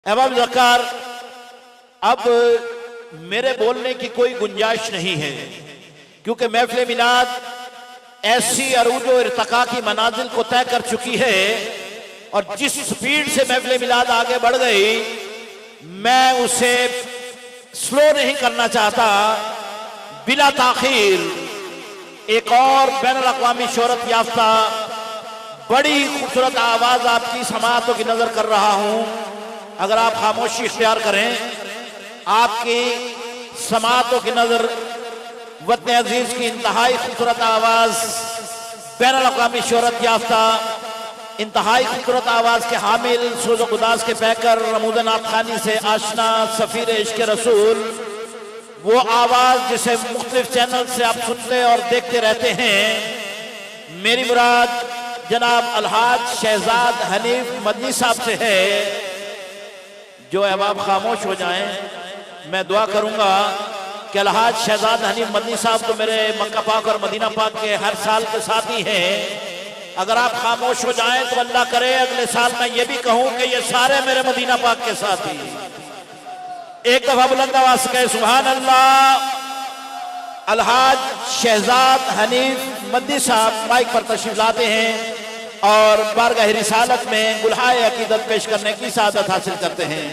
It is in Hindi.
अहबाब ज़कार, अब मेरे बोलने की कोई गुंजाइश नहीं है, क्योंकि महफिल मिलाद ऐसी अरूज व इर्तिका की मनाजिल को तय कर चुकी है और जिस स्पीड से महफिल मिलाद आगे बढ़ गई, मैं उसे स्लो नहीं करना चाहता। बिला ताखीर एक और बैनुल अक़वामी शोहरत याफ्ता बड़ी खूबसूरत आवाज आपकी समाअतों की नजर कर रहा हूं। अगर आप खामोशी इख्तियार करें, आपकी समाअतों की नजर वतन अजीज की इंतहाई खूबसूरत आवाज, बैनुल अक़वामी शोहरत याफ्ता इंतहाई खूबसूरत आवाज के हामिल, सोज़ो गुदास के पैकर, रमूज़ नात खानी से आशना सफीर इश्क़ रसूल, वो आवाज जिसे मुख्तलिफ चैनल से आप सुनते और देखते रहते हैं। मेरी मुराद जनाब अलहाज शहजाद हनीफ मदनी साहब से है। जो अहबाब खामोश हो जाएं, मैं दुआ करूंगा कि अलहाज शहजाद हनीफ मदनी साहब तो मेरे मक्का पाक और मदीना पाक के हर साल के साथी हैं। अगर आप खामोश हो जाएं तो अल्लाह करे अगले साल मैं ये भी कहूं कि ये सारे मेरे मदीना पाक के साथी। एक दफा बुलंद आवाज से कहे सुभान अल्लाह। अलहाज शहजाद हनीफ मदनी साहब माइक पर तशरीफ लाते हैं और बारगाह रिसालत में गुलहाए अकीदत पेश करने की सआदत हासिल करते हैं।